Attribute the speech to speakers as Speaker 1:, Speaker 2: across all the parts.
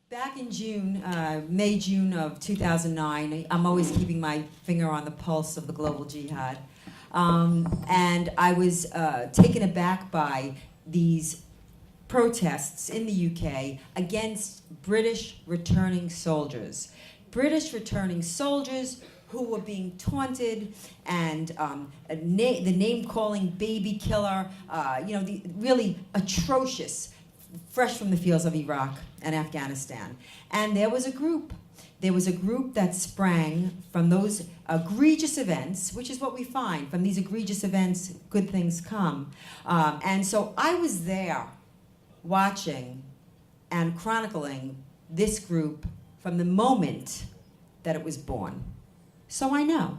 Speaker 1: Back in June, May, June of 2009, I'm always keeping my finger on the pulse of the global jihad. And I was taken aback by these protests in the UK against British returning soldiers. British returning soldiers who were being taunted and the name-calling baby killer, the really atrocious, fresh from the fields of Iraq and Afghanistan. And there was a group that sprang from those egregious events, which is what we find. From these egregious events, good things come. And so I was there watching and chronicling this group from the moment that it was born. So I know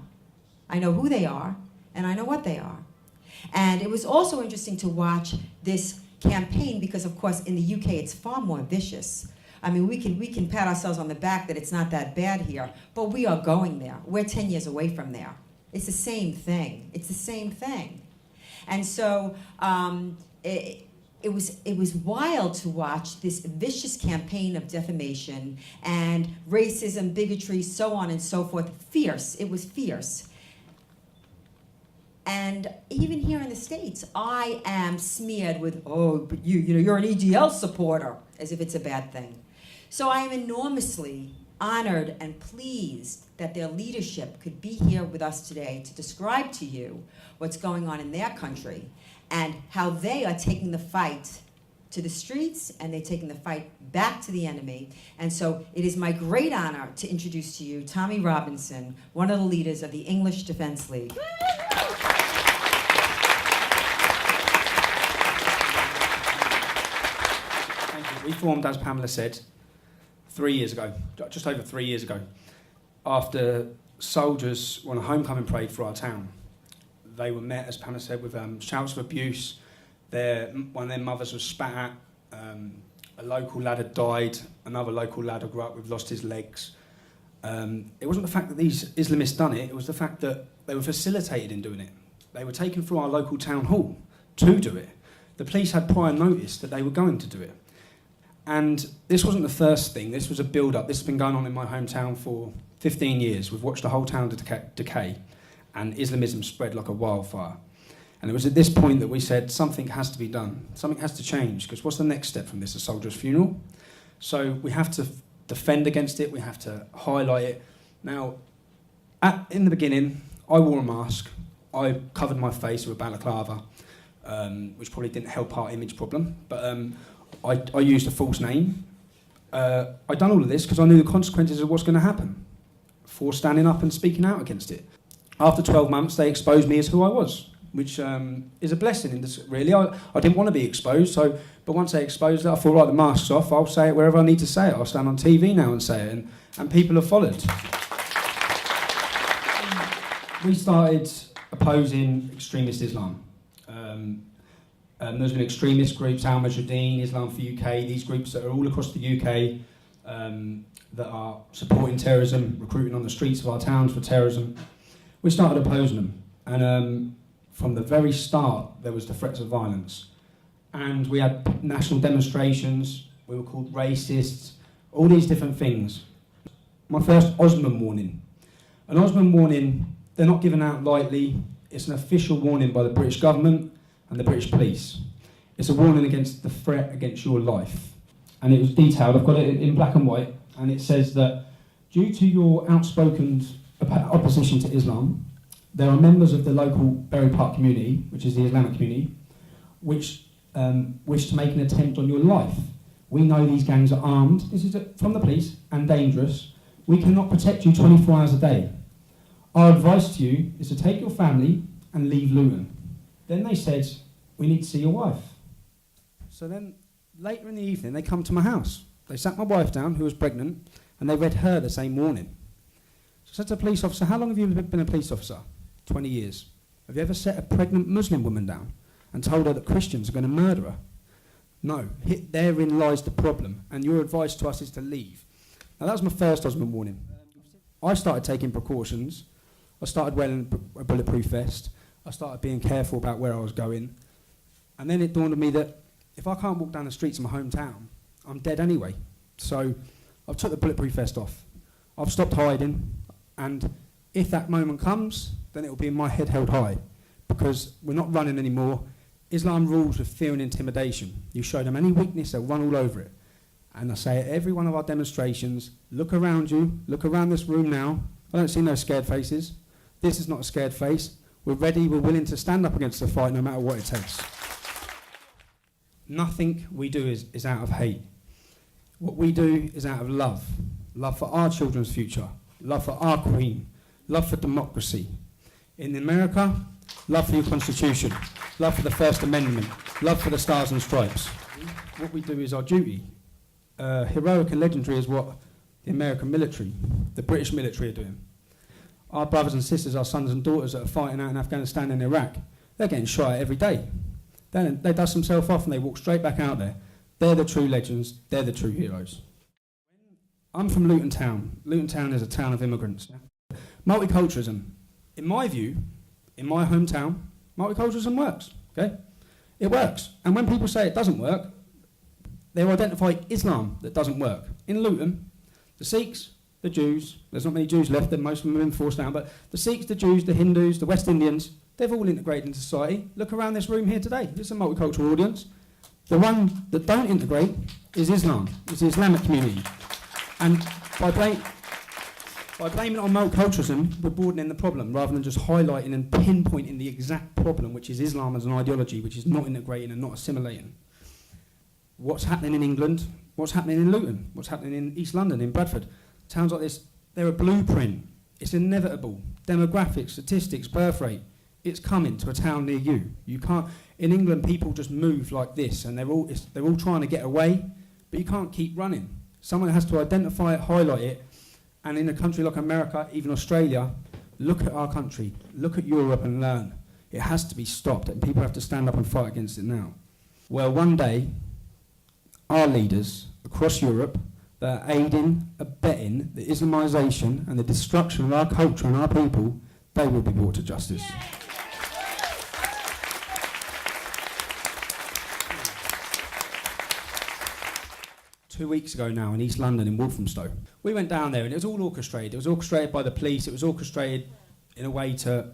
Speaker 1: who they are, and I know what they are. And it was also interesting to watch this campaign because, of course, in the UK, it's far more vicious. I mean, we can pat ourselves on the back that it's not that bad here, but we are going there. We're 10 years away from there. It's the same thing. It's the same thing. And so it was wild to watch this vicious campaign of defamation and racism, bigotry, so on and so forth. Fierce. It was fierce. And even here in the States, I am smeared with, oh, but you're an EDL supporter, as if it's a bad thing. So I am enormously honored and pleased that their leadership could be here with us today to describe to you what's going on in their country and how they are taking the fight to the streets and they're taking the fight back to the enemy. And so it is my great honor to introduce to you Tommy Robinson, one of the leaders of the English Defense League.
Speaker 2: We formed, as Pamela said, 3 years ago, just over 3 years ago, after soldiers were on a homecoming parade for our town. They were met, as Pamela said, with shouts of abuse. One of their mothers was spat at. A local lad had died. Another local lad I grew up with lost his legs. It wasn't the fact that these Islamists done it, it was the fact that they were facilitated in doing it. They were taken through our local town hall to do it. The police had prior notice that they were going to do it. And this wasn't the first thing, this was a build-up. This has been going on in my hometown for 15 years. We've watched the whole town decay, and Islamism spread like a wildfire. And it was at this point that we said, something has to be done. Something has to change, because what's the next step from this? A soldier's funeral? So we have to defend against it, we have to highlight it. Now, in the beginning, I wore a mask. I covered my face with a balaclava, which probably didn't help our image problem, but I used a false name. I'd done all of this because I knew the consequences of what's going to happen for standing up and speaking out against it. After 12 months, they exposed me as who I was, which is a blessing, in this, really. I didn't want to be exposed, but once they exposed it, I thought, right, the mask's off, I'll say it wherever I need to say it. I'll stand on TV now and say it, and people have followed. We started opposing extremist Islam. There's been extremist groups, Al Mujahideen, Islam for UK, these groups that are all across the UK that are supporting terrorism, recruiting on the streets of our towns for terrorism. We started opposing them, and from the very start there was the threats of violence. And we had national demonstrations, we were called racists, all these different things. My first Osman warning. An Osman warning, they're not given out lightly, it's an official warning by the British government and the British police. It's a warning against the threat against your life. And it was detailed, I've got it in black and white, and it says that due to your outspoken opposition to Islam, there are members of the local Berry Park community, which is the Islamic community, which wish to make an attempt on your life. We know these gangs are armed, this is from the police, and dangerous. We cannot protect you 24 hours a day. Our advice to you is to take your family and leave Luton. Then they said, we need to see your wife. So then, later in the evening, they come to my house. They sat my wife down, who was pregnant, and they read her the same warning. So I said to the police officer, how long have you been a police officer? 20 years. Have you ever set a pregnant Muslim woman down and told her that Christians are going to murder her? No. Therein lies the problem, and your advice to us is to leave. Now, that was my first Osman warning. I started taking precautions. I started wearing a bulletproof vest. I started being careful about where I was going. And then it dawned on me that if I can't walk down the streets of my hometown, I'm dead anyway. So I've took the bulletproof vest off. I've stopped hiding, and if that moment comes, then it will be in my head held high, because we're not running anymore. Islam rules with fear and intimidation. You show them any weakness, they'll run all over it. And I say at every one of our demonstrations, look around you, look around this room now. I don't see no scared faces. This is not a scared face. We're ready, we're willing to stand up against the fight no matter what it takes. Nothing we do is out of hate. What we do is out of love. Love for our children's future. Love for our Queen. Love for democracy. In America, love for your Constitution. Love for the First Amendment. Love for the Stars and Stripes. What we do is our duty. Heroic and legendary is what the American military, the British military are doing. Our brothers and sisters, our sons and daughters that are fighting out in Afghanistan and Iraq, they're getting shot at every day. They dust themselves off and they walk straight back out there. They're the true legends. They're the true heroes. I'm from Luton Town. Luton Town is a town of immigrants. Multiculturalism, in my view, in my hometown, multiculturalism works. Okay, it works. And when people say it doesn't work, they identify Islam that doesn't work. In Luton, the Sikhs, the Jews, there's not many Jews left, most of them have been forced down, but the Sikhs, the Jews, the Hindus, the West Indians, they've all integrated into society. Look around this room here today. It's a multicultural audience. The one that don't integrate is Islam. It's the Islamic community. And by blaming it on multiculturalism, we're broadening the problem rather than just highlighting and pinpointing the exact problem, which is Islam as an ideology, which is not integrating and not assimilating. What's happening in England? What's happening in Luton? What's happening in East London, in Bradford? Towns like this, they're a blueprint. It's inevitable. Demographics, statistics, birth rate. It's coming to a town near you. You can't. In England, people just move like this, and they're all trying to get away, but you can't keep running. Someone has to identify it, highlight it, and in a country like America, even Australia, look at our country, look at Europe, and learn. It has to be stopped, and people have to stand up and fight against it now. Well, one day, our leaders across Europe that are aiding, abetting the Islamization and the destruction of our culture and our people, they will be brought to justice. Yeah. 2 weeks ago now in East London in Walthamstow. We went down there and it was all orchestrated. It was orchestrated by the police. It was orchestrated in a way to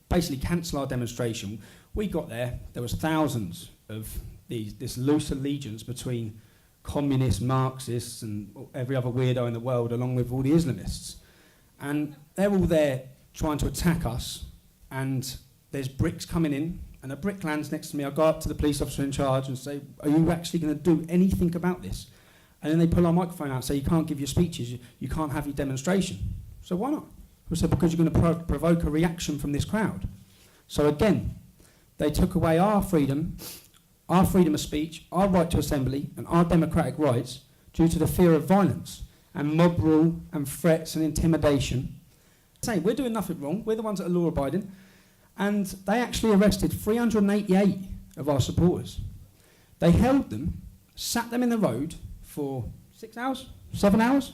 Speaker 2: basically cancel our demonstration. We got there was thousands of this loose allegiance between communists, Marxists and every other weirdo in the world, along with all the Islamists. And they're all there trying to attack us, and there's bricks coming in, and a brick lands next to me. I go up to the police officer in charge and say, are you actually going to do anything about this? And then they pull our microphone out and say, you can't give your speeches, you can't have your demonstration. So why not? We said, because you're going to provoke a reaction from this crowd. So again, they took away our freedom of speech, our right to assembly, and our democratic rights due to the fear of violence and mob rule and threats and intimidation. Saying we're doing nothing wrong, we're the ones that are law-abiding, and they actually arrested 388 of our supporters. They held them, sat them in the road for 6 hours, 7 hours,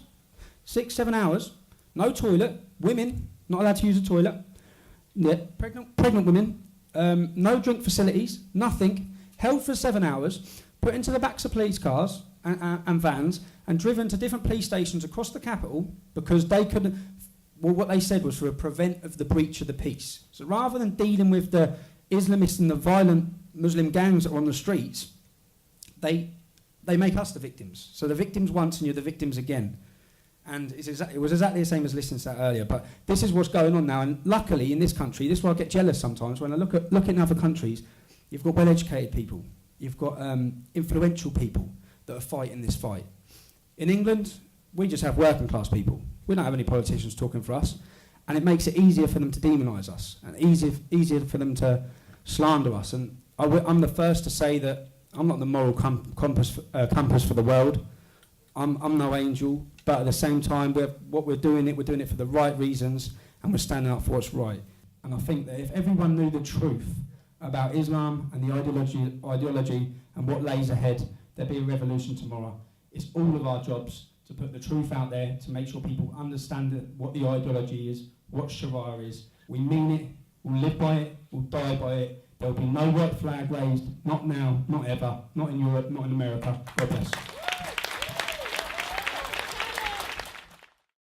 Speaker 2: 6, 7 hours, no toilet, women not allowed to use a toilet, pregnant women, no drink facilities, nothing, held for 7 hours, put into the backs of police cars and vans, and driven to different police stations across the capital because they couldn't. Well, what they said was for a prevent of the breach of the peace. So rather than dealing with the Islamists and the violent Muslim gangs that are on the streets, they make us the victims. So the victims once and you're the victims again. And it was exactly the same as listening to that earlier. But this is what's going on now. And luckily in this country, this is why I get jealous sometimes when I look at other countries. You've got well-educated people. You've got influential people that are fighting this fight. In England, we just have working class people. We don't have any politicians talking for us. And it makes it easier for them to demonise us and easier for them to slander us. And I'm the first to say that I'm not the moral compass for the world. I'm no angel, but at the same time, we're doing it for the right reasons, and we're standing up for what's right. And I think that if everyone knew the truth about Islam and the ideology and what lays ahead, there'd be a revolution tomorrow. It's all of our jobs to put the truth out there, to make sure people understand what the ideology is, what Sharia is. We mean it, we'll live by it, we'll die by it. There'll be no white flag raised, not now, not ever, not in Europe, not in America. God bless.